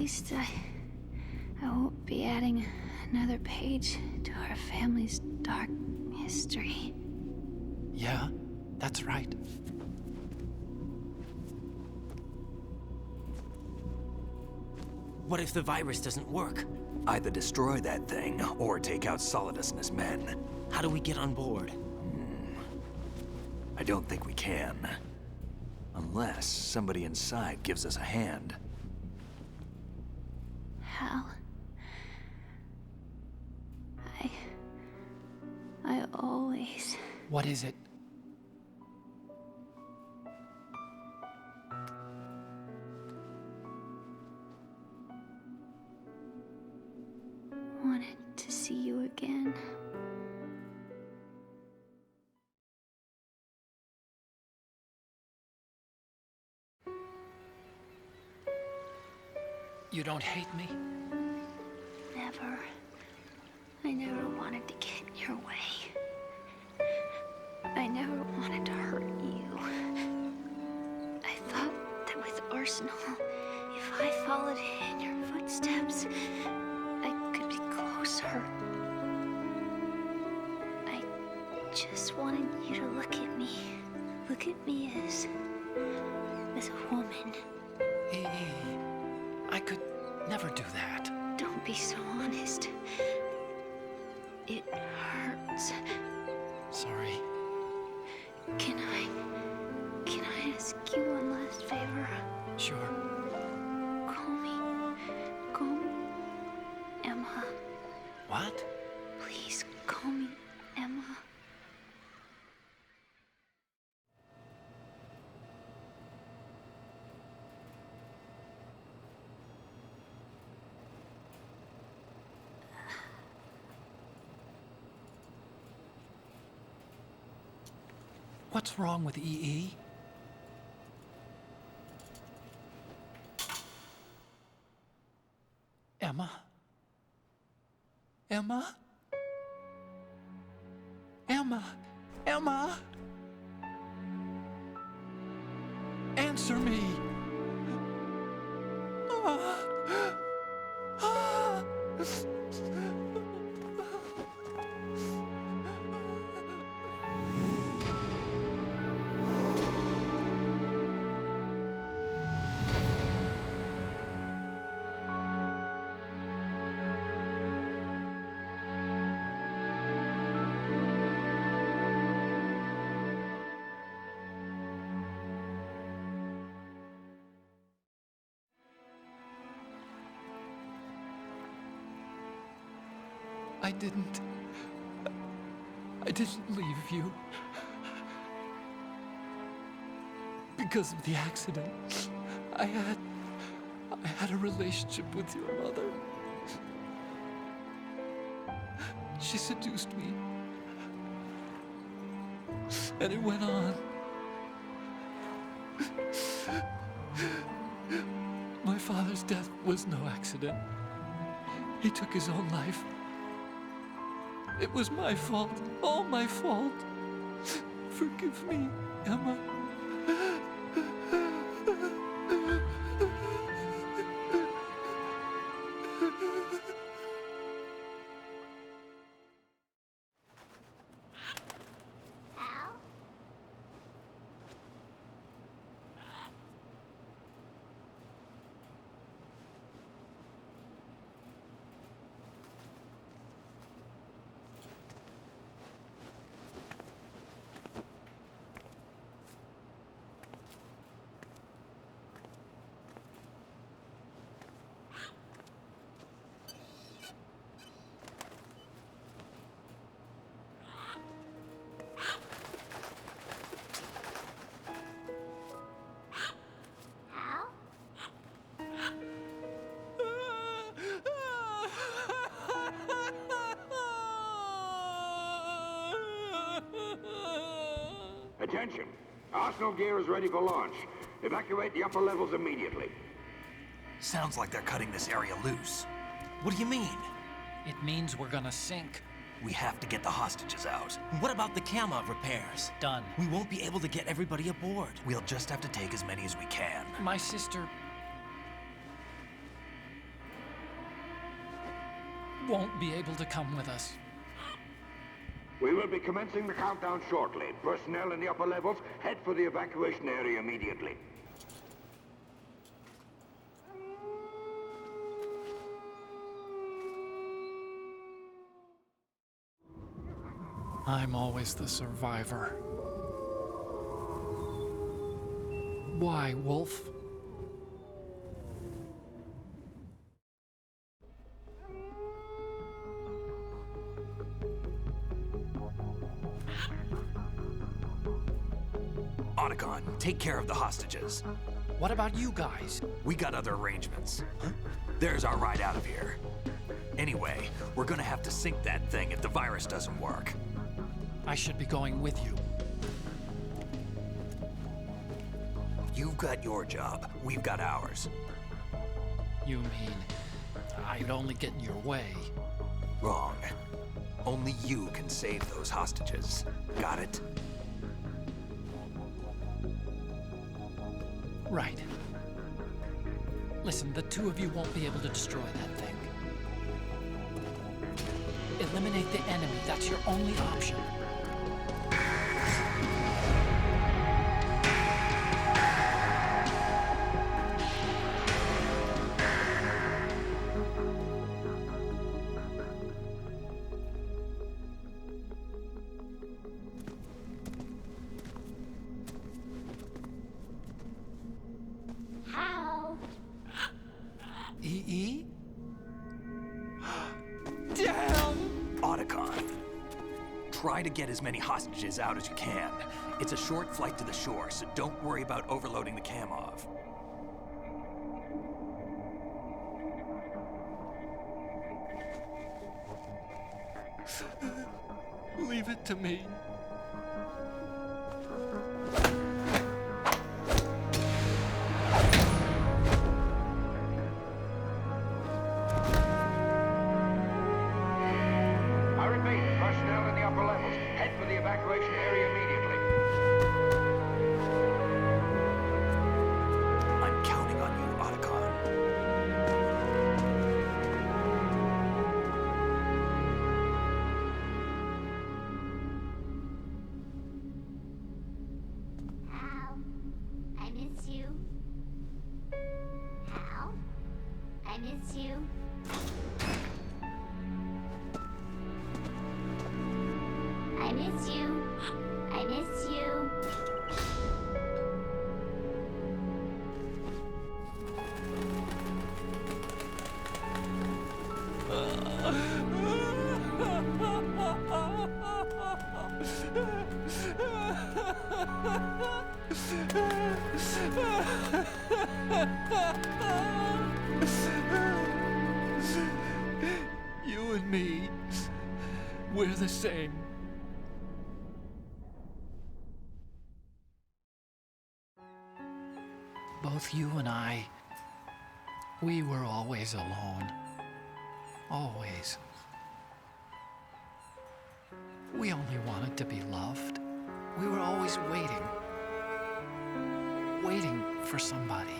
least I won't be adding another page to our family's dark history. Yeah, that's right. What if the virus doesn't work? Either destroy that thing, or take out Solidus and his men. How do we get on board? I don't think we can. Unless somebody inside gives us a hand. Hal. I always... What is it? wanted to see you again. You don't hate me? Never. I never wanted to get in your way. I never wanted to hurt you. I thought that with Arsenal, if I followed in your footsteps, I could be closer. I just wanted you to look at me. Look at me as a woman. I could never do that. Don't be so honest. It hurts. Sorry. Can I ask you one last favor? Sure. Call me Emma. What? Please call me Emma. What's wrong with EE? Emma? Emma? Emma? Emma? Answer me! I didn't leave you. Because of the accident, I had a relationship with your mother. She seduced me. And it went on. My father's death was no accident. He took his own life. It was my fault, all my fault. Forgive me, Emma. Attention! Arsenal gear is ready for launch. Evacuate the upper levels immediately. Sounds like they're cutting this area loose. What do you mean? It means we're gonna sink. We have to get the hostages out. What about the cama repairs? Done. We won't be able to get everybody aboard. We'll just have to take as many as we can. My sister... won't be able to come with us. We will be commencing the countdown shortly. Personnel in the upper levels, head for the evacuation area immediately. I'm always the survivor. Why, Wolf? Otacon, take care of the hostages. What about you guys? We got other arrangements. There's our ride out of here. Anyway, we're gonna have to sink that thing if the virus doesn't work. I should be going with you. You've got your job, we've got ours. You mean I'd only get in your way? Wrong. Only you can save those hostages. Got it? Right. Listen, the two of you won't be able to destroy that thing. Eliminate the enemy. That's your only option. How? EE? Damn! Otacon, try to get as many hostages out as you can. It's a short flight to the shore, so don't worry about overloading the Kamov. Leave it to me. I repeat, personnel in the upper levels, head for the evacuation area immediately. I'm counting on you, Otacon. Hal, I miss you. Hal, I miss you. I miss you. I miss you. You and me, we're the same. Both you and I, we were always alone. Always. We only wanted to be loved. We were always waiting. Waiting for somebody.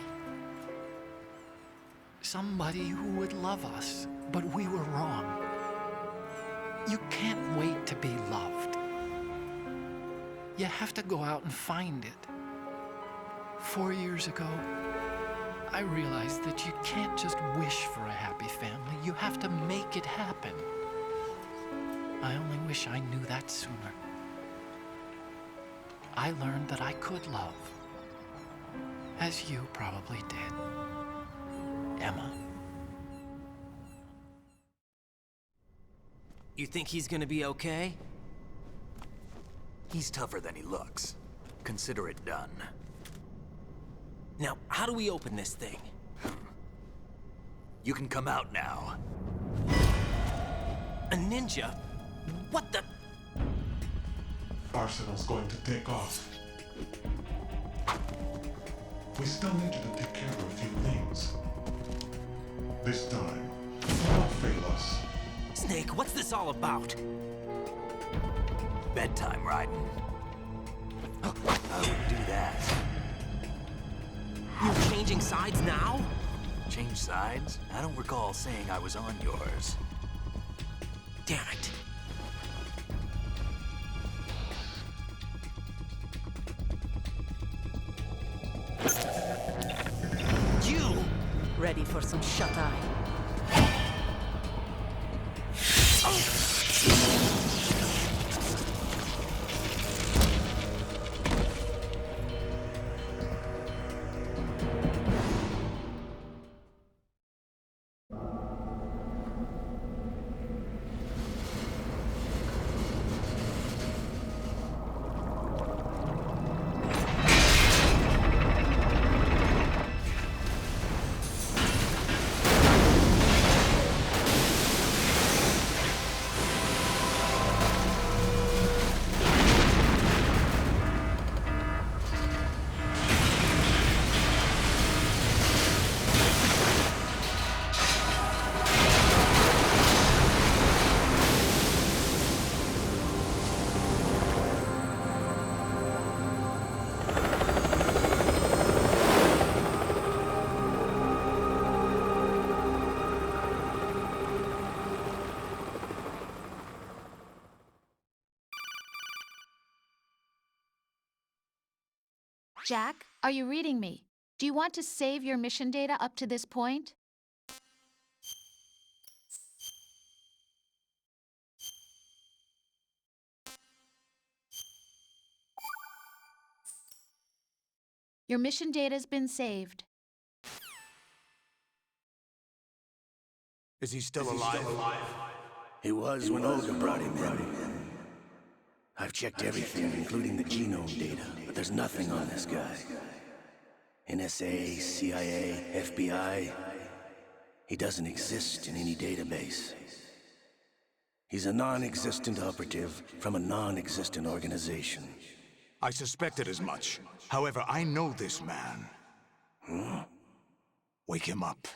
Somebody who would love us, but we were wrong. You can't wait to be loved. You have to go out and find it. 4 years ago, I realized that you can't just wish for a happy family. You have to make it happen. I only wish I knew that sooner. I learned that I could love, as you probably did, Emma. You think he's gonna be okay? He's tougher than he looks. Consider it done. Now, how do we open this thing? You can come out now. A ninja? What the? Arsenal's going to take off. We still need you to take care of a few things. This time, don't fail us. Snake, what's this all about? Bedtime, Raiden. I wouldn't do that. You're changing sides now? Change sides? I don't recall saying I was on yours. Damn it. You! Ready for some shut-eye? Jack, are you reading me? Do you want to save your mission data up to this point? Your mission data's been saved. Is he still alive? He was when Olga brought him in. I've checked everything, including the genome data, but there's nothing on this guy. NSA, CIA, FBI. He doesn't exist in any database. He's a non-existent operative from a non-existent organization. I suspected as much. However, I know this man. Wake him up.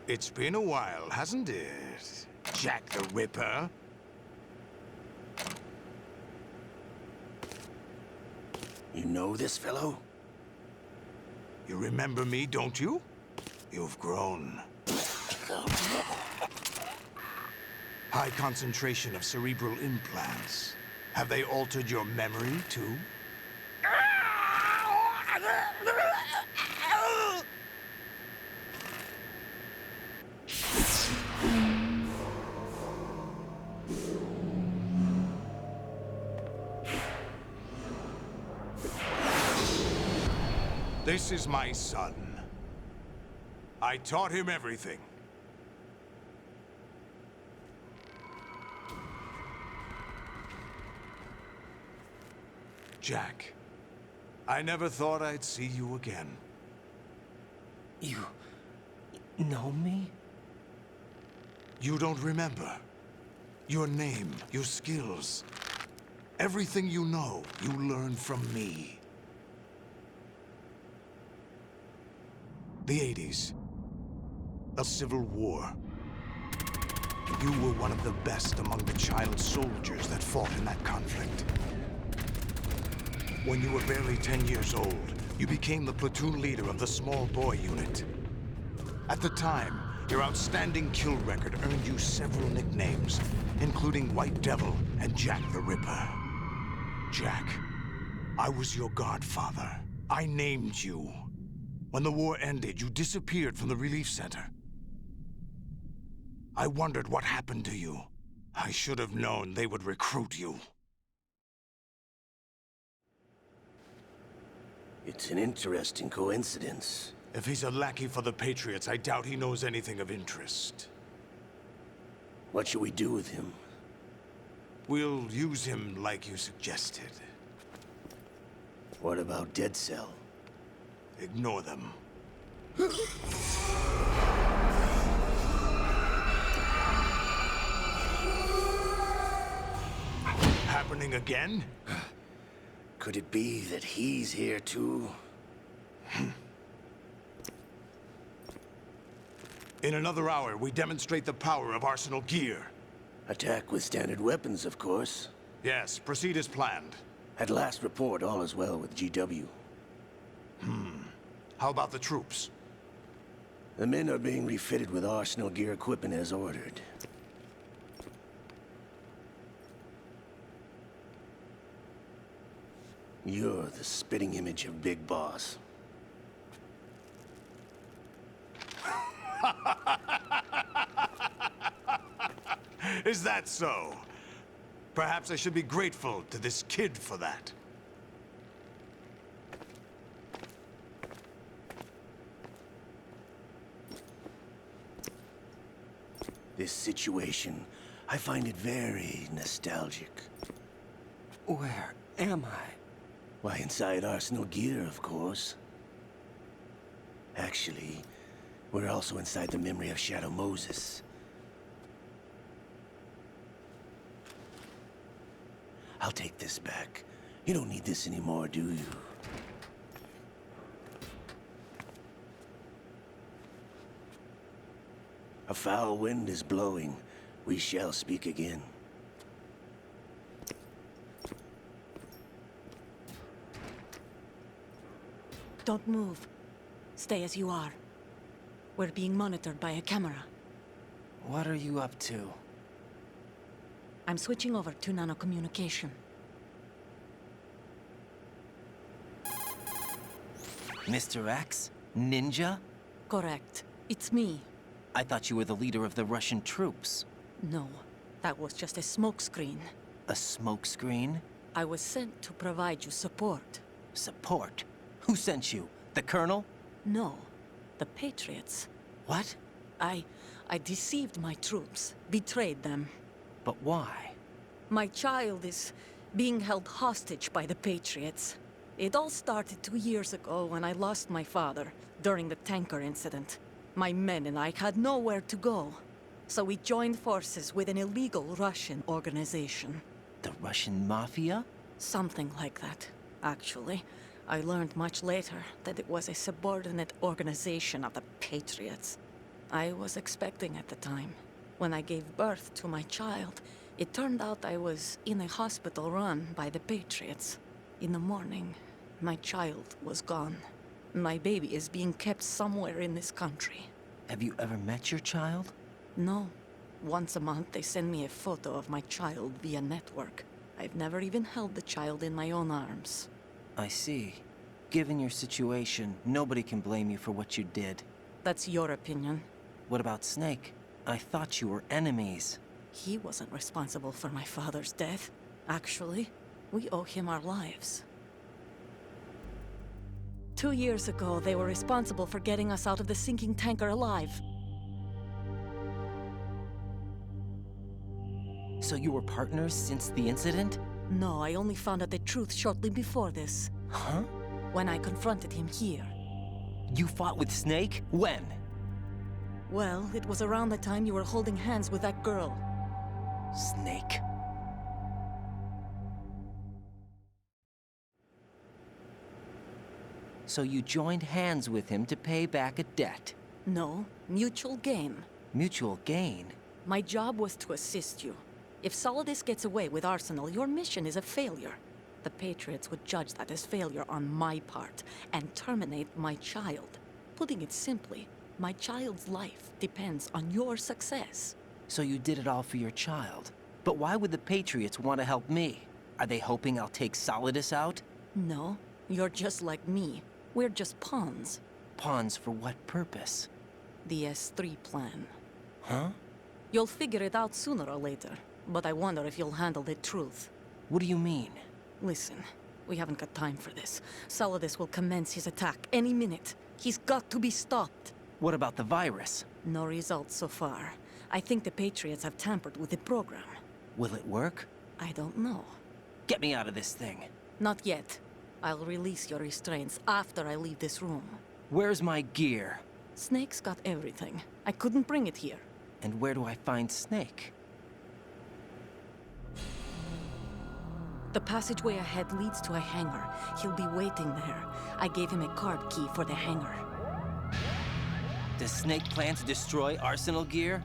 It's been a while, hasn't it? Jack the Ripper? You know this fellow? You remember me, don't you? You've grown. High concentration of cerebral implants. Have they altered your memory, too? This is my son. I taught him everything. Jack, I never thought I'd see you again. You know me? You don't remember. Your name, your skills. Everything you know, you learned from me. The 80s. A civil war. You were one of the best among the child soldiers that fought in that conflict. When you were barely 10 years old, you became the platoon leader of the small boy unit. At the time, your outstanding kill record earned you several nicknames, including White Devil and Jack the Ripper. Jack, I was your godfather. I named you. When the war ended, you disappeared from the relief center. I wondered what happened to you. I should have known they would recruit you. It's an interesting coincidence. If he's a lackey for the Patriots, I doubt he knows anything of interest. What should we do with him? We'll use him like you suggested. What about Dead Cell? Ignore them. Happening again? Could it be that he's here too? In another hour, we demonstrate the power of Arsenal gear. Attack with standard weapons, of course. Yes, proceed as planned. At last report, all is well with GW. How about the troops? The men are being refitted with arsenal gear equipment as ordered. You're the spitting image of Big Boss. Is that so? Perhaps I should be grateful to this kid for that. This situation, I find it very nostalgic. Where am I? Why, inside Arsenal gear, of course. Actually, we're also inside the memory of Shadow Moses. I'll take this back. You don't need this anymore, do you? A foul wind is blowing. We shall speak again. Don't move. Stay as you are. We're being monitored by a camera. What are you up to? I'm switching over to nanocommunication. Mr. X? Ninja? Correct. It's me. I thought you were the leader of the Russian troops. No, that was just a smokescreen. A smokescreen? I was sent to provide you support. Support? Who sent you? The Colonel? No, the Patriots. What? I deceived my troops, betrayed them. But why? My child is being held hostage by the Patriots. It all started 2 years ago when I lost my father during the tanker incident. My men and I had nowhere to go. So we joined forces with an illegal Russian organization. The Russian Mafia? Something like that, actually. I learned much later that it was a subordinate organization of the Patriots. I was expecting at the time. When I gave birth to my child, it turned out I was in a hospital run by the Patriots. In the morning, my child was gone. My baby is being kept somewhere in this country. Have you ever met your child? No. Once a month, they send me a photo of my child via network. I've never even held the child in my own arms. I see. Given your situation, nobody can blame you for what you did. That's your opinion. What about Snake? I thought you were enemies. He wasn't responsible for my father's death. Actually, we owe him our lives. 2 years ago, they were responsible for getting us out of the sinking tanker alive. So you were partners since the incident? No, I only found out the truth shortly before this. Huh? When I confronted him here. You fought with Snake? When? Well, it was around the time you were holding hands with that girl. Snake. So you joined hands with him to pay back a debt? No, mutual gain. Mutual gain? My job was to assist you. If Solidus gets away with Arsenal, your mission is a failure. The Patriots would judge that as failure on my part and terminate my child. Putting it simply, my child's life depends on your success. So you did it all for your child. But why would the Patriots want to help me? Are they hoping I'll take Solidus out? No, you're just like me. We're just pawns. Pawns for what purpose? The S3 plan. Huh? You'll figure it out sooner or later, but I wonder if you'll handle the truth. What do you mean? Listen, we haven't got time for this. Solidus will commence his attack any minute. He's got to be stopped. What about the virus? No results so far. I think the Patriots have tampered with the program. Will it work? I don't know. Get me out of this thing. Not yet. I'll release your restraints after I leave this room. Where's my gear? Snake's got everything. I couldn't bring it here. And where do I find Snake? The passageway ahead leads to a hangar. He'll be waiting there. I gave him a card key for the hangar. Does Snake plan to destroy Arsenal gear?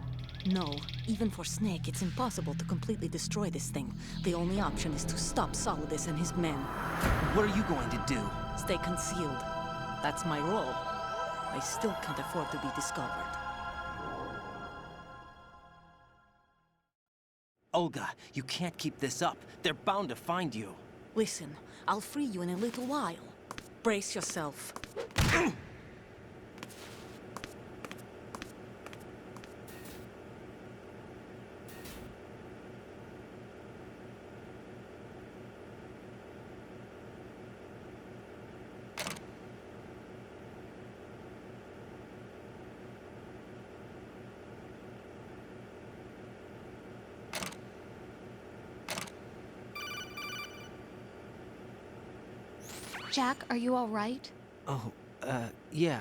No, even for Snake, it's impossible to completely destroy this thing. The only option is to stop Solidus and his men. What are you going to do? Stay concealed. That's my role. I still can't afford to be discovered. Olga, you can't keep this up. They're bound to find you. Listen, I'll free you in a little while. Brace yourself. Jack, are you all right? Oh, yeah.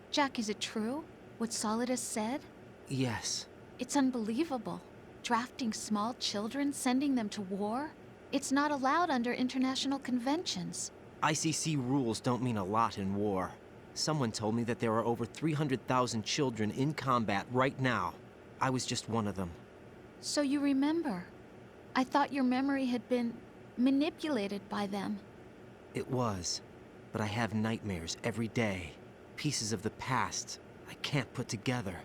Jack, is it true? What Solidus said? Yes. It's unbelievable. Drafting small children, sending them to war? It's not allowed under international conventions. ICC rules don't mean a lot in war. Someone told me that there are over 300,000 children in combat right now. I was just one of them. So you remember. I thought your memory had been manipulated by them. It was, but I have nightmares every day. Pieces of the past I can't put together.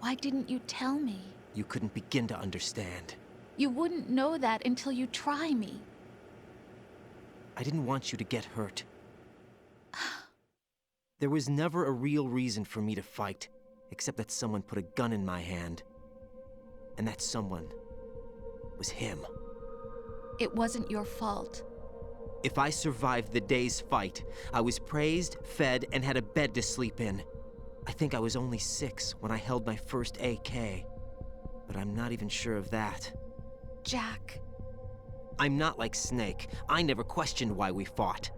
Why didn't you tell me? You couldn't begin to understand. You wouldn't know that until you try me. I didn't want you to get hurt. There was never a real reason for me to fight, except that someone put a gun in my hand. And that someone was him. It wasn't your fault. If I survived the day's fight, I was praised, fed, and had a bed to sleep in. I think I was only 6 when I held my first AK. But I'm not even sure of that. Jack. I'm not like Snake. I never questioned why we fought.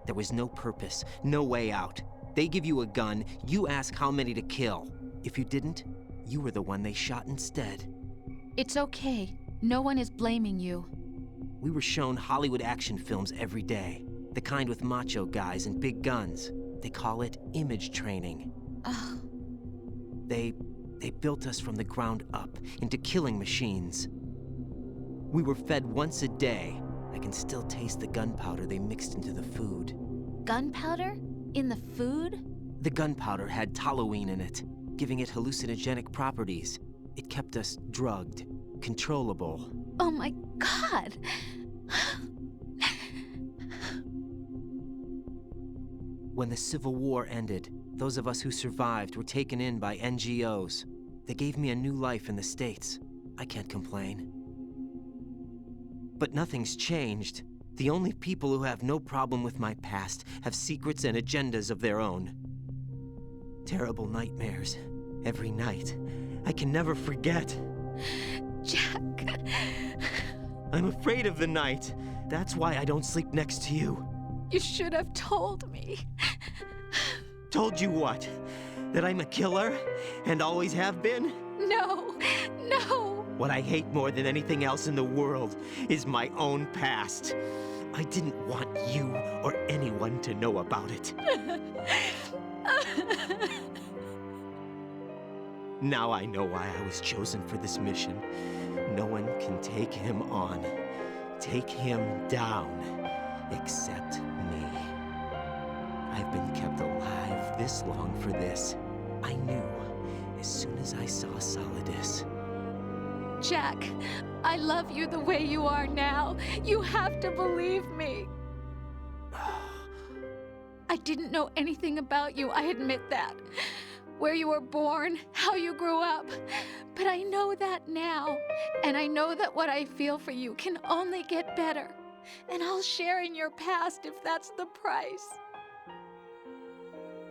There was no purpose, no way out. They give you a gun, you ask how many to kill. If you didn't, you were the one they shot instead. It's okay. No one is blaming you. We were shown Hollywood action films every day. The kind with macho guys and big guns. They call it image training. Ugh. They built us from the ground up into killing machines. We were fed once a day. I can still taste the gunpowder they mixed into the food. Gunpowder? In the food? The gunpowder had toluene in it, giving it hallucinogenic properties. It kept us drugged, controllable. Oh my God! When the Civil War ended, those of us who survived were taken in by NGOs. They gave me a new life in the States. I can't complain. But nothing's changed. The only people who have no problem with my past have secrets and agendas of their own. Terrible nightmares. Every night. I can never forget. Jack. I'm afraid of the night. That's why I don't sleep next to you. You should have told me. Told you what? That I'm a killer? And always have been? No, no. What I hate more than anything else in the world is my own past. I didn't want you or anyone to know about it. Now I know why I was chosen for this mission. No one can take him on, take him down, except me. I've been kept alive this long for this. I knew as soon as I saw Solidus. Jack, I love you the way you are now. You have to believe me. I didn't know anything about you, I admit that. Where you were born, how you grew up. But I know that now. And I know that what I feel for you can only get better. And I'll share in your past if that's the price.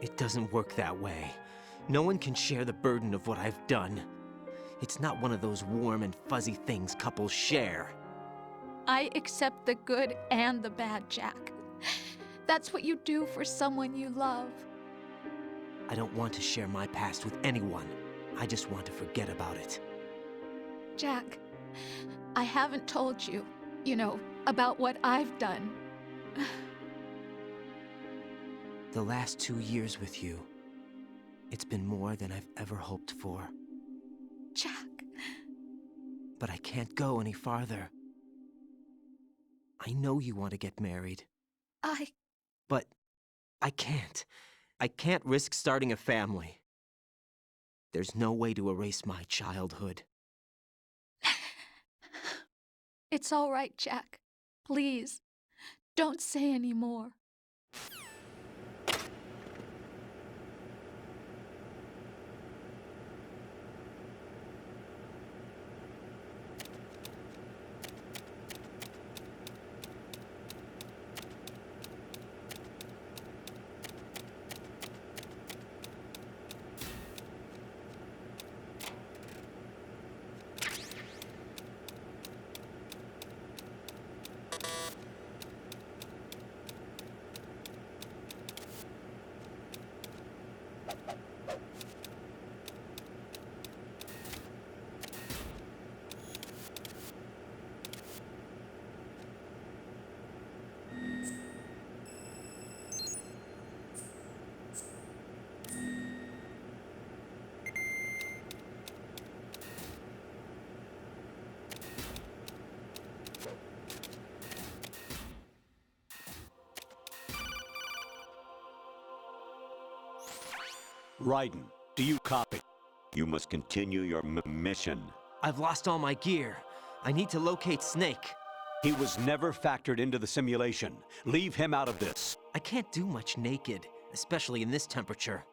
It doesn't work that way. No one can share the burden of what I've done. It's not one of those warm and fuzzy things couples share. I accept the good and the bad, Jack. That's what you do for someone you love. I don't want to share my past with anyone. I just want to forget about it. Jack, I haven't told you, about what I've done. The last 2 years with you, it's been more than I've ever hoped for. Jack. But I can't go any farther. I know you want to get married, but I can't. I can't risk starting a family. There's no way to erase my childhood. It's all right, Jack. Please, don't say any more. Raiden, do you copy? You must continue your mission. I've lost all my gear. I need to locate Snake. He was never factored into the simulation. Leave him out of this. I can't do much naked, especially in this temperature.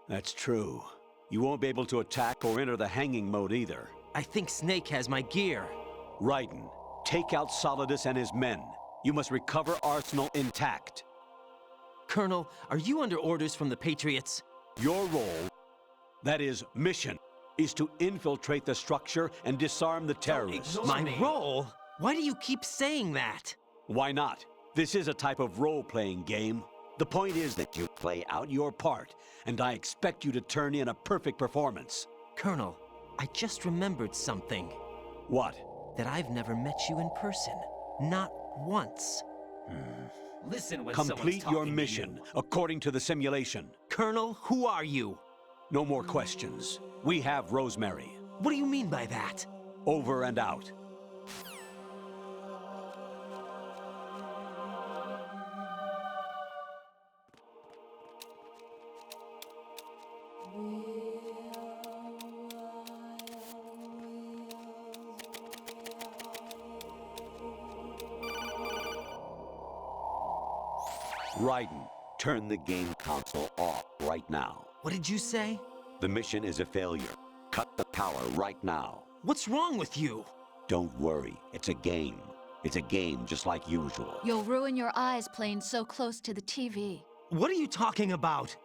That's true. You won't be able to attack or enter the hanging mode either. I think Snake has my gear. Raiden, take out Solidus and his men. You must recover Arsenal intact. Colonel, are you under orders from the Patriots? Your role, that is, mission, is to infiltrate the structure and disarm the terrorists. My role? Why do you keep saying that? Why not? This is a type of role-playing game. The point is that you play out your part, and I expect you to turn in a perfect performance. Colonel, I just remembered something. What? That I've never met you in person. Not once. Listen when Complete your mission, according to the simulation. Colonel, who are you? No more questions. We have Rosemary. What do you mean by that? Over and out. Raiden, turn the game console off right now. What did you say? The mission is a failure. Cut the power right now. What's wrong with you? Don't worry, it's a game. It's a game just like usual. You'll ruin your eyes playing so close to the TV. What are you talking about?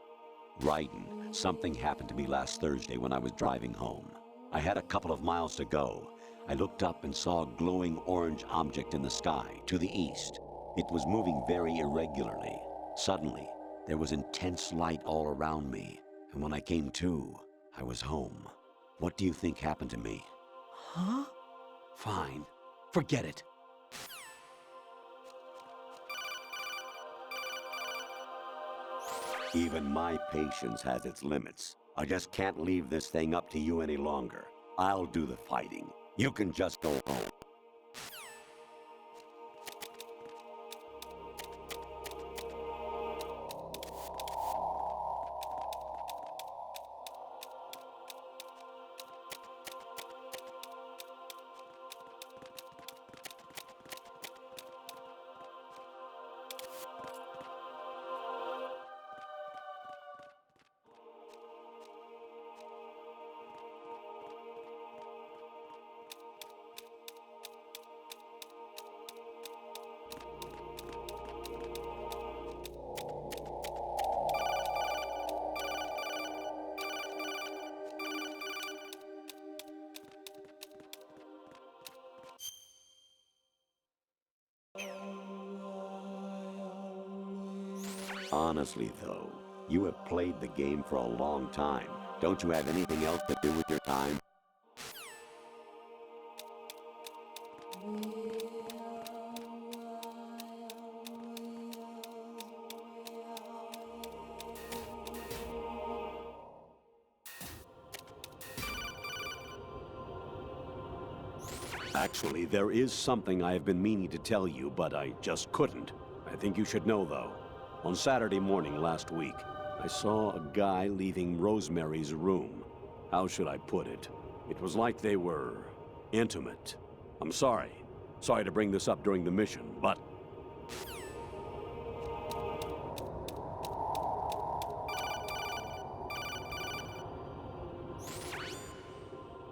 Raiden, something happened to me last Thursday when I was driving home. I had a couple of miles to go. I looked up and saw a glowing orange object in the sky to the east. It was moving very irregularly. Suddenly, there was intense light all around me, and when I came to, I was home. What do you think happened to me? Huh? Fine. Forget it. Even my patience has its limits. I just can't leave this thing up to you any longer. I'll do the fighting. You can just go home. Honestly, though, you have played the game for a long time. Don't you have anything else to do with your time? Actually, there is something I have been meaning to tell you, but I just couldn't. I think you should know, though. On Saturday morning last week, I saw a guy leaving Rosemary's room. How should I put it? It was like they were intimate. I'm sorry. Sorry to bring this up during the mission, but...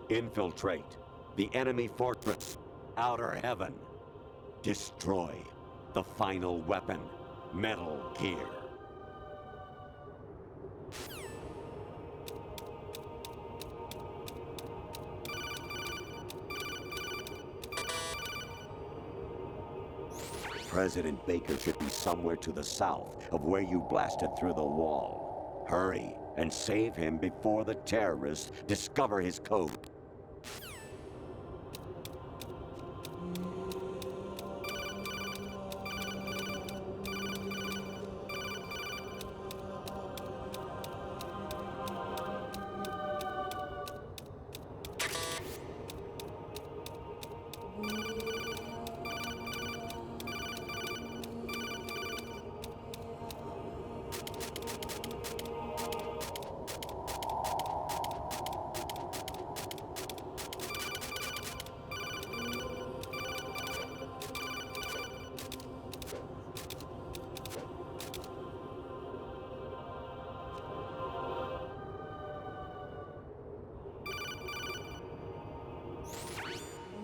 Infiltrate the enemy fortress, Outer Heaven. Destroy the final weapon, Metal Gear. President Baker should be somewhere to the south of where you blasted through the wall. Hurry and save him before the terrorists discover his code.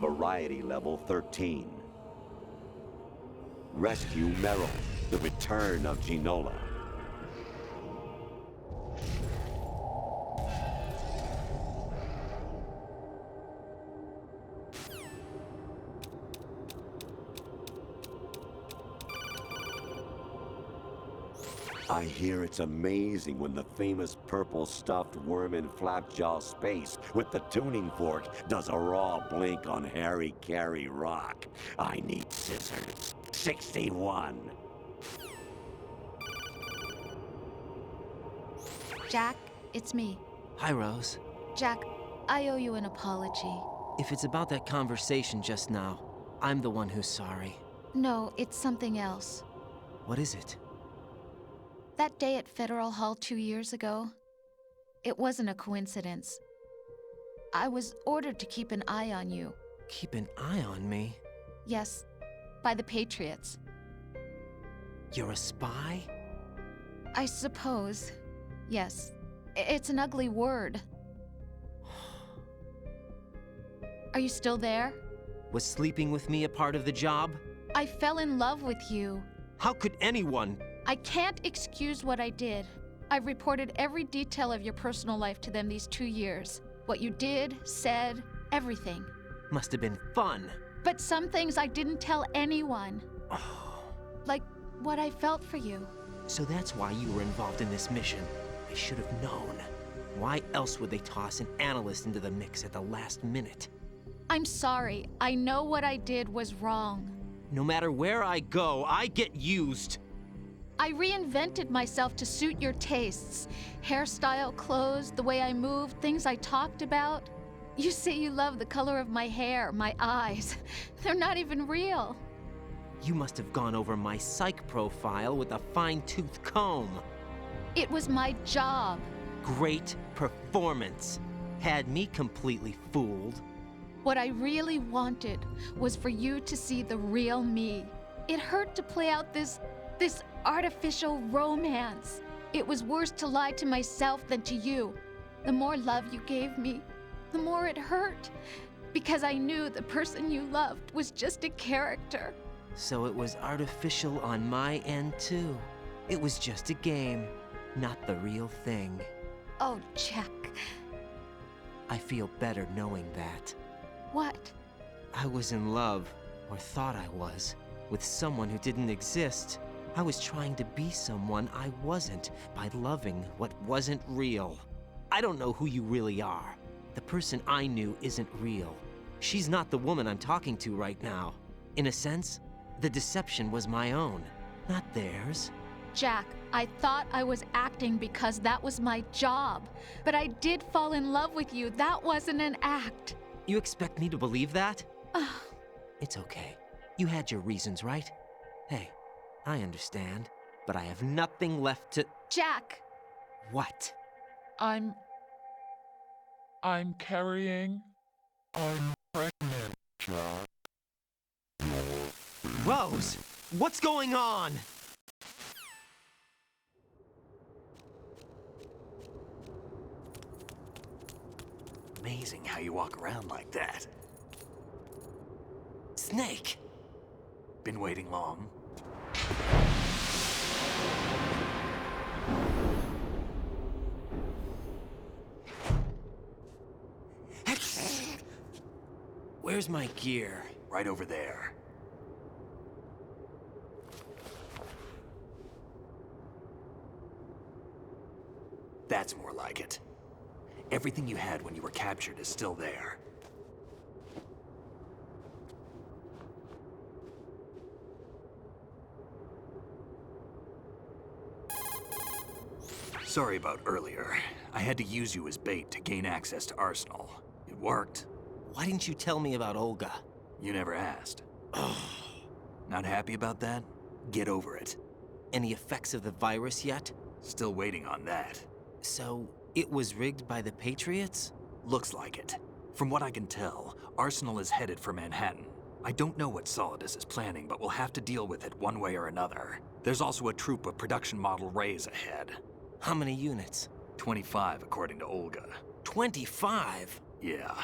Variety level 13. Rescue Meryl, the return of Ginola. I hear it's amazing when the famous purple stuffed worm in Flapjaw Space with the tuning fork does a raw blink on Harry Carey Rock. I need scissors. 61. Jack, it's me. Hi, Rose. Jack, I owe you an apology. If it's about that conversation just now, I'm the one who's sorry. No, it's something else. What is it? That day at Federal Hall 2 years ago, it wasn't a coincidence. I was ordered to keep an eye on you. Keep an eye on me? Yes, by the Patriots. You're a spy? I suppose. Yes. It's an ugly word. Are you still there? Was sleeping with me a part of the job? I fell in love with you. How could anyone? I can't excuse what I did. I've reported every detail of your personal life to them these 2 years. What you did, said, everything. Must have been fun. But some things I didn't tell anyone. Like what I felt for you. So that's why you were involved in this mission. I should have known. Why else would they toss an analyst into the mix at the last minute? I'm sorry. I know what I did was wrong. No matter where I go, I get used. I reinvented myself to suit your tastes. Hairstyle, clothes, the way I moved, things I talked about. You say you love the color of my hair, my eyes. They're not even real. You must have gone over my psych profile with a fine-tooth comb. It was my job. Great performance. Had me completely fooled. What I really wanted was for you to see the real me. It hurt to play out this artificial romance. It was worse to lie to myself than to you. The more love you gave me, the more it hurt. Because I knew the person you loved was just a character. So it was artificial on my end too. It was just a game, not the real thing. Oh, Jack. I feel better knowing that. What? I was in love, or thought I was, with someone who didn't exist. I was trying to be someone I wasn't by loving what wasn't real. I don't know who you really are. The person I knew isn't real. She's not the woman I'm talking to right now. In a sense, the deception was my own, not theirs. Jack, I thought I was acting because that was my job. But I did fall in love with you. That wasn't an act. You expect me to believe that? It's okay. You had your reasons, right? Hey, I understand, but I have nothing left to... Jack! What? I'm carrying... I'm pregnant, Jack. Rose! What's going on? Amazing how you walk around like that. Snake! Been waiting long? Where's my gear? Right over there. That's more like it. Everything you had when you were captured is still there. Sorry about earlier. I had to use you as bait to gain access to Arsenal. It worked. Why didn't you tell me about Olga? You never asked. Not happy about that? Get over it. Any effects of the virus yet? Still waiting on that. So, it was rigged by the Patriots? Looks like it. From what I can tell, Arsenal is headed for Manhattan. I don't know what Solidus is planning, but we'll have to deal with it one way or another. There's also a troop of production model Rays ahead. How many units? 25, according to Olga. 25? Yeah.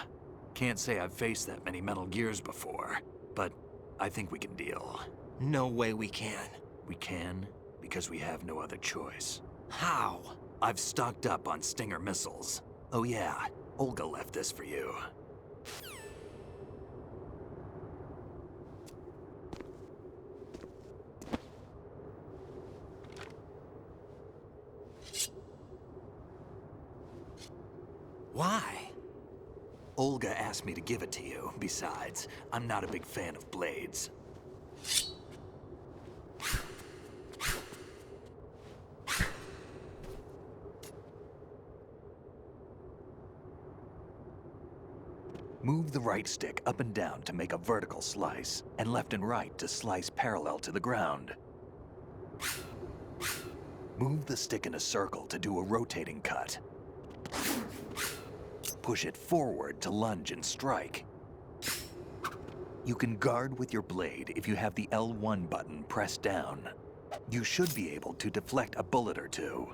Can't say I've faced that many Metal Gears before, but I think we can deal. No way we can. We can, because we have no other choice. How? I've stocked up on Stinger missiles. Oh yeah, Olga left this for you. Why? Olga asked me to give it to you. Besides, I'm not a big fan of blades. Move the right stick up and down to make a vertical slice, and left and right to slice parallel to the ground. Move the stick in a circle to do a rotating cut. Push it forward to lunge and strike. You can guard with your blade if you have the L1 button pressed down. You should be able to deflect a bullet or two.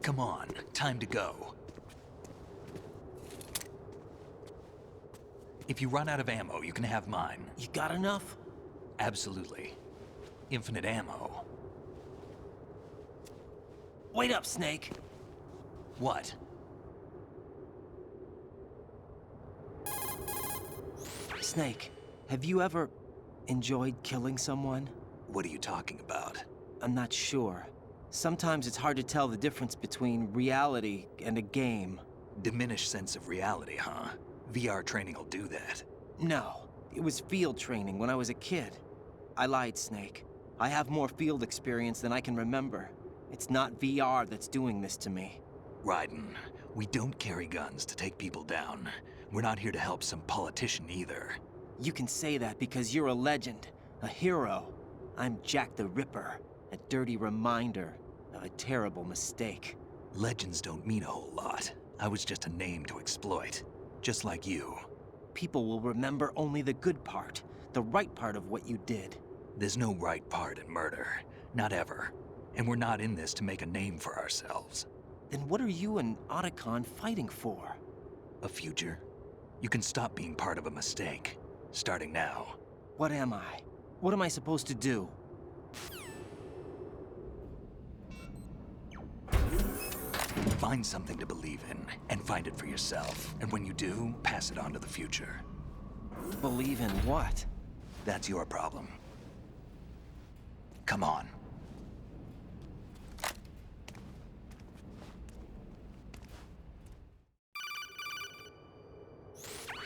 Come on, time to go. If you run out of ammo, you can have mine. You got enough? Absolutely. Infinite ammo. Wait up, Snake. What? Snake, have you ever enjoyed killing someone? What are you talking about? I'm not sure. Sometimes it's hard to tell the difference between reality and a game. Diminished sense of reality, huh? VR training will do that. No, it was field training when I was a kid. I lied, Snake. I have more field experience than I can remember. It's not VR that's doing this to me. Raiden, we don't carry guns to take people down. We're not here to help some politician either. You can say that because you're a legend, a hero. I'm Jack the Ripper, a dirty reminder of a terrible mistake. Legends don't mean a whole lot. I was just a name to exploit, just like you. people will remember only the good part, the right part of what you did. There's no right part in murder. Not ever. And we're not in this to make a name for ourselves. Then what are you and Otacon fighting for? A future? You can stop being part of a mistake. Starting now. What am I? What am I supposed to do? Find something to believe in, and find it for yourself. And when you do, pass it on to the future. Believe in what? That's your problem. Come on.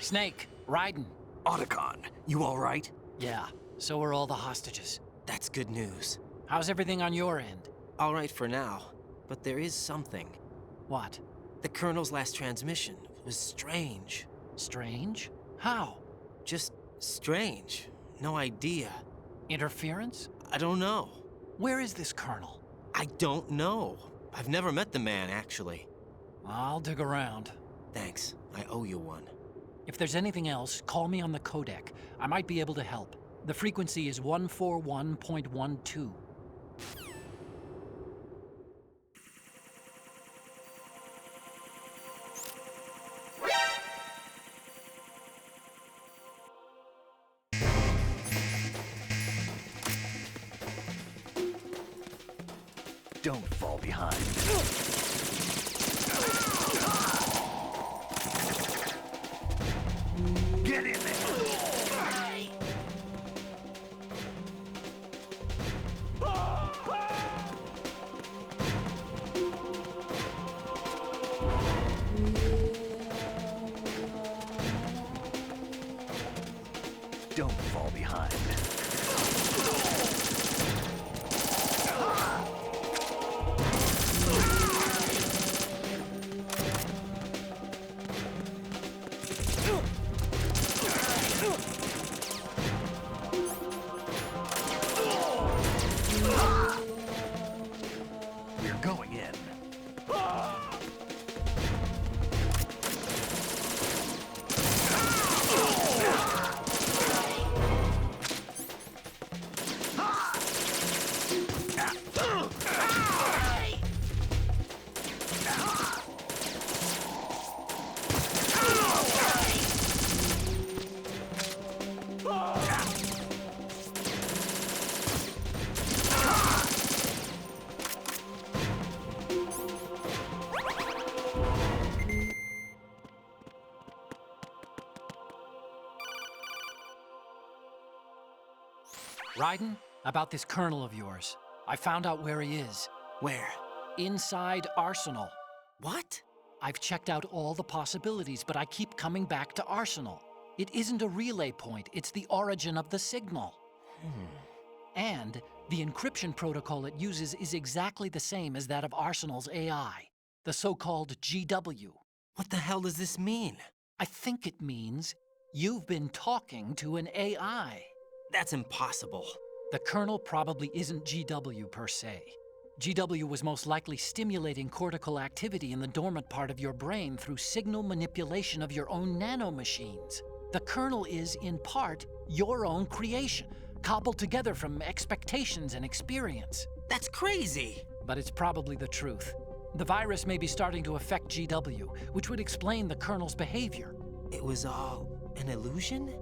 Snake, Raiden. Otacon, you all right? Yeah, so are all the hostages. That's good news. How's everything on your end? All right for now, but there is something. What? The Colonel's last transmission was strange. Strange? How? Just strange. No idea. Interference? I don't know. Where is this Colonel? I don't know. I've never met the man, actually. I'll dig around. Thanks. I owe you one. If there's anything else, call me on the codec. I might be able to help. The frequency is 141.12. Don't fall behind. Get in there! Don't fall behind. We're going in. Raiden, about this Colonel of yours. I found out where he is. Where? Inside Arsenal. What? I've checked out all the possibilities, but I keep coming back to Arsenal. It isn't a relay point, it's the origin of the signal. And the encryption protocol it uses is exactly the same as that of Arsenal's AI, the so-called GW. What the hell does this mean? I think it means you've been talking to an AI. That's impossible. The Colonel probably isn't GW per se. GW was most likely stimulating cortical activity in the dormant part of your brain through signal manipulation of your own nanomachines. The Colonel is, in part, your own creation, cobbled together from expectations and experience. That's crazy! But it's probably the truth. The virus may be starting to affect GW, which would explain the Colonel's behavior. It was all an illusion?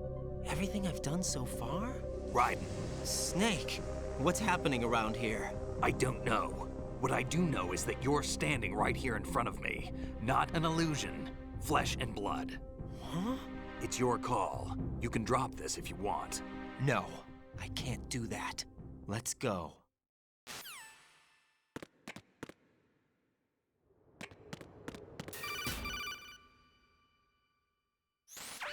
Everything I've done so far? Raiden. Snake, what's happening around here? I don't know. What I do know is that you're standing right here in front of me. Not an illusion. Flesh and blood. Huh? It's your call. You can drop this if you want. No, I can't do that. Let's go.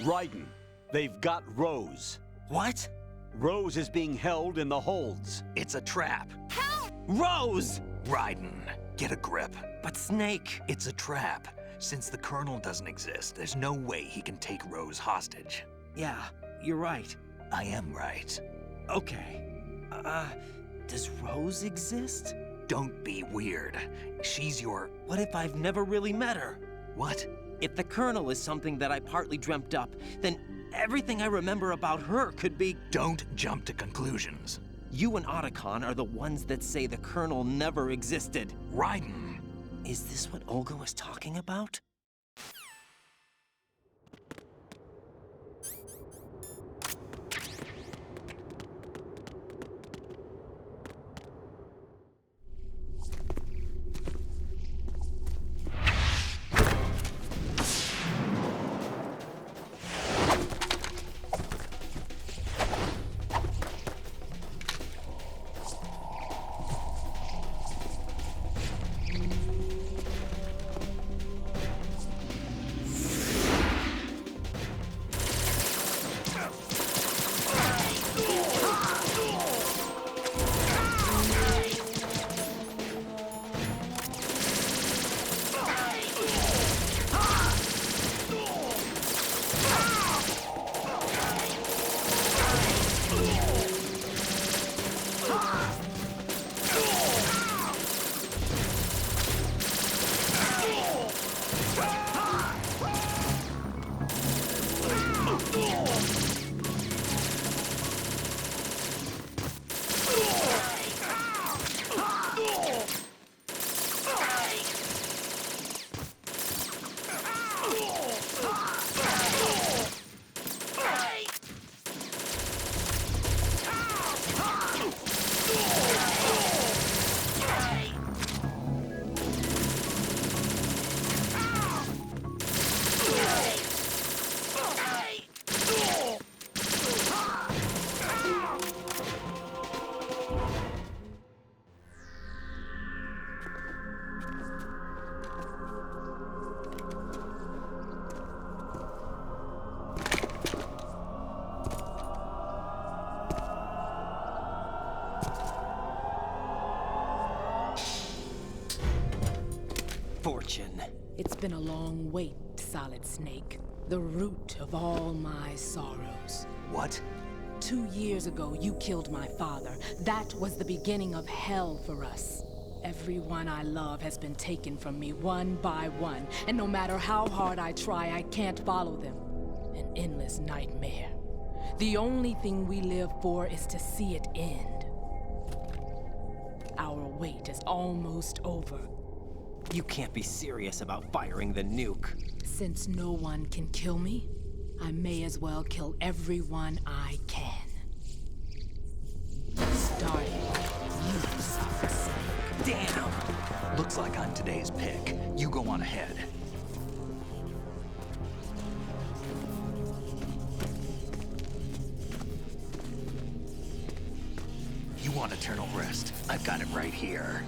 Raiden, they've got Rose. What? Rose is being held in the holds. It's a trap. Help! Rose! Raiden, get a grip. But Snake... It's a trap. Since the Colonel doesn't exist, there's no way he can take Rose hostage. Yeah, you're right. I am right. Okay. Does Rose exist? Don't be weird. She's your... What if I've never really met her? What? If the Colonel is something that I partly dreamt up, then everything I remember about her could be... Don't jump to conclusions. You and Otacon are the ones that say the Colonel never existed. Raiden! Is this what Olga was talking about? Fortune. It's been a long wait, Solid Snake. The root of all my sorrows. What? 2 years ago, you killed my father. That was the beginning of hell for us. Everyone I love has been taken from me one by one, and no matter how hard I try, I can't follow them. An endless nightmare. The only thing we live for is to see it end. Our wait is almost over. You can't be serious about firing the nuke. Since no one can kill me, I may as well kill everyone I can. Starting with you, Solid Snake. Damn! Looks like I'm today's pick. You go on ahead. You want eternal rest? I've got it right here.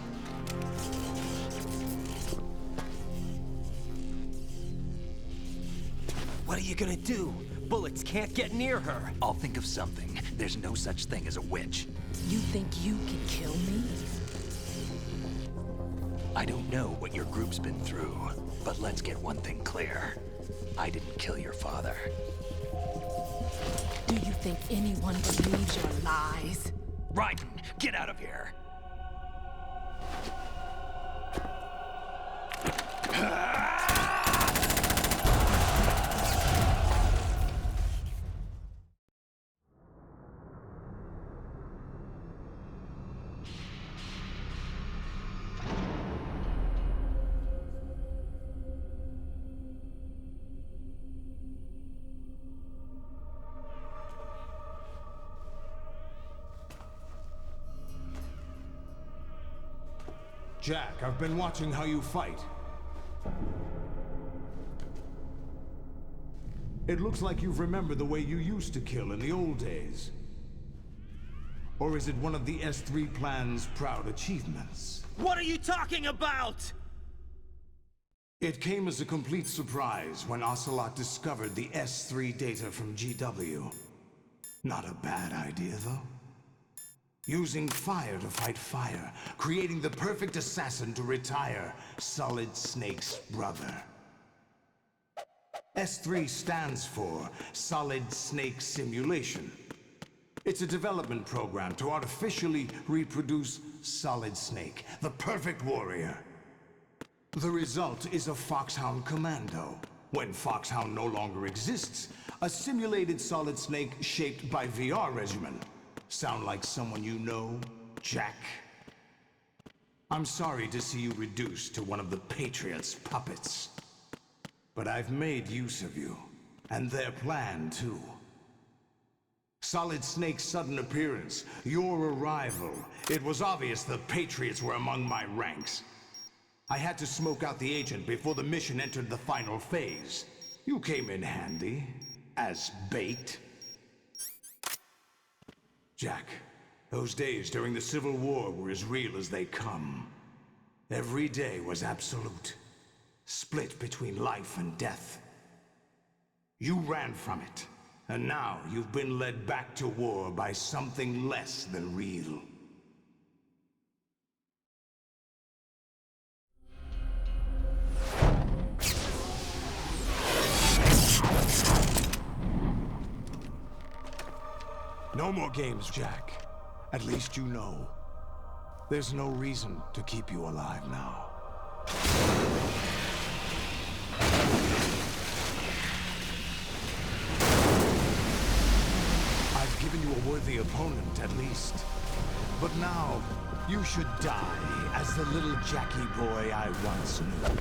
What are you gonna do? Bullets can't get near her. I'll think of something. There's no such thing as a witch. You think you can kill me? I don't know what your group's been through, but let's get one thing clear. I didn't kill your father. Do you think anyone believes your lies? Raiden, get out of here! Jack, I've been watching how you fight. It looks like you've remembered the way you used to kill in the old days. Or is it one of the S3 plan's proud achievements? What are you talking about? It came as a complete surprise when Ocelot discovered the S3 data from GW. Not a bad idea, though. Using fire to fight fire, creating the perfect assassin to retire Solid Snake's brother. S3 stands for Solid Snake Simulation. It's a development program to artificially reproduce Solid Snake, the perfect warrior. The result is a Foxhound Commando, When Foxhound no longer exists, a simulated Solid Snake shaped by VR regimen. Sound like someone you know, Jack? I'm sorry to see you reduced to one of the Patriots' puppets. But I've made use of you, and their plan too. Solid Snake's sudden appearance, your arrival. It was obvious the Patriots were among my ranks. I had to smoke out the agent before the mission entered the final phase. You came in handy, as bait. Jack, those days during the Civil War were as real as they come. Every day was absolute, split between life and death. You ran from it, and now you've been led back to war by something less than real. No more games, Jack. At least you know. There's no reason to keep you alive now. I've given you a worthy opponent, at least. But now, you should die as the little Jackie boy I once knew.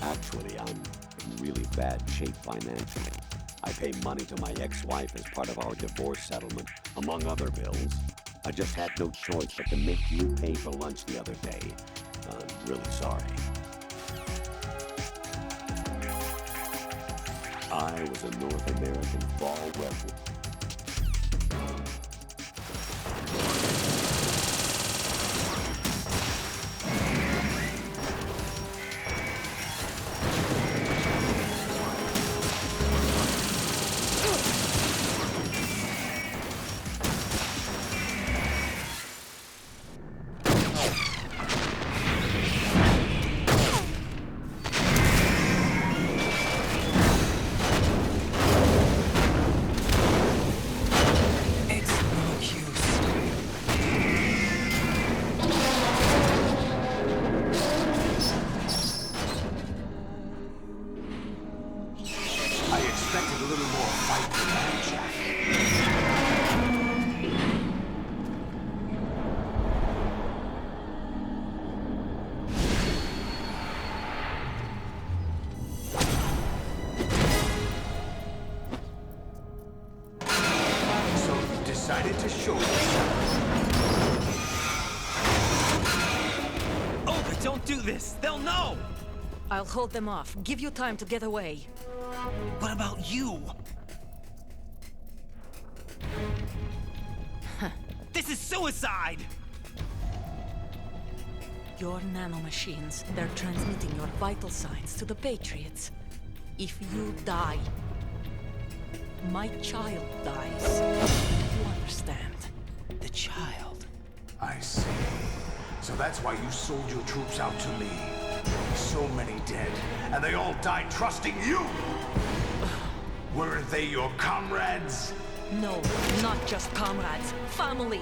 Actually, I'm in really bad shape financially. I pay money to my ex-wife as part of our divorce settlement, among other bills. I just had no choice but to make you pay for lunch the other day. I'm really sorry. I was a North American fall redwood. this! They'll know! I'll hold them off. Give you time to get away. What about you? This is suicide! Your nanomachines, they're transmitting your vital signs to the Patriots. If you die, my child dies. You understand? The child. I see. So that's why you sold your troops out to me. So many dead, and they all died trusting you! Weren't they your comrades? No, not just comrades. Family.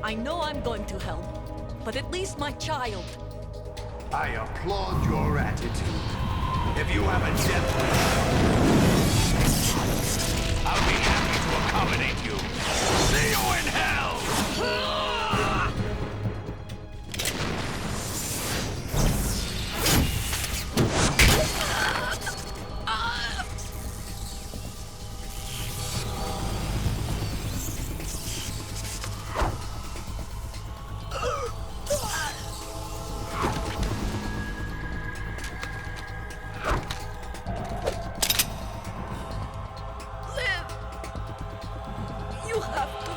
I know I'm going to help, but at least my child. I applaud your attitude. If you have a death wish, I'll be happy to accommodate you. See you in hell! You have to.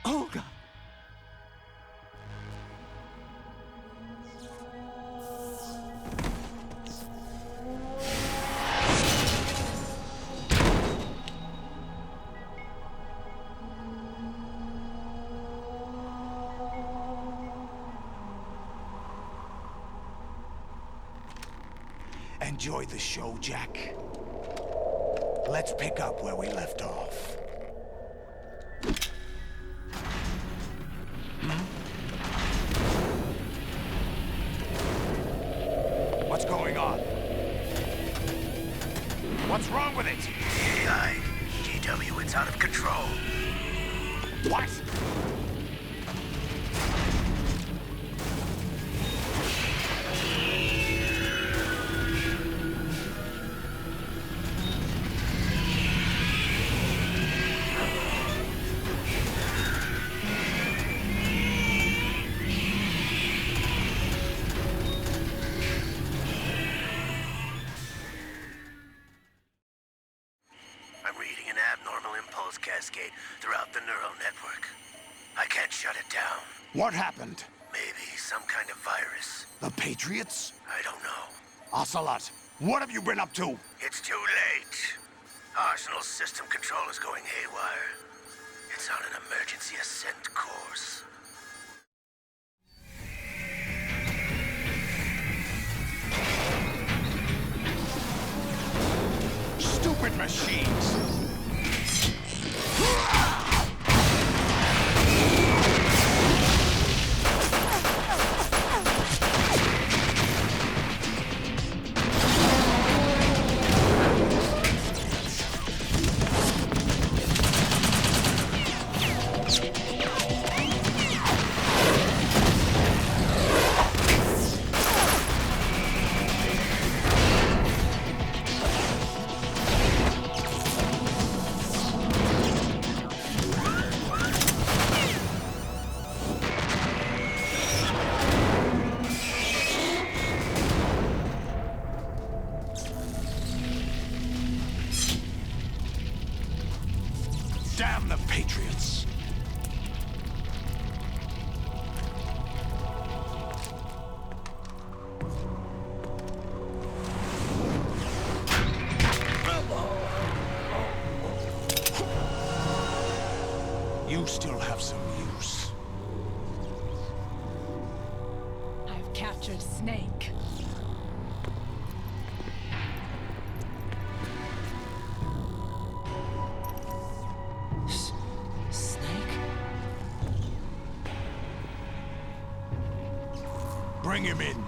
Olga! Enjoy the show, Jack. Let's pick up where we left off. What's going on? What's wrong with it? AI, GW, it's out of control. What? I'm reading an abnormal impulse cascade throughout the neural network. I can't shut it down. What happened? Maybe some kind of virus. The Patriots? I don't know. Ocelot, what have you been up to? It's too late. Arsenal's system control is going haywire. It's on an emergency ascent course. Stupid machines! Damn the Patriots! You still have some use. I've captured Snake. Bring him in.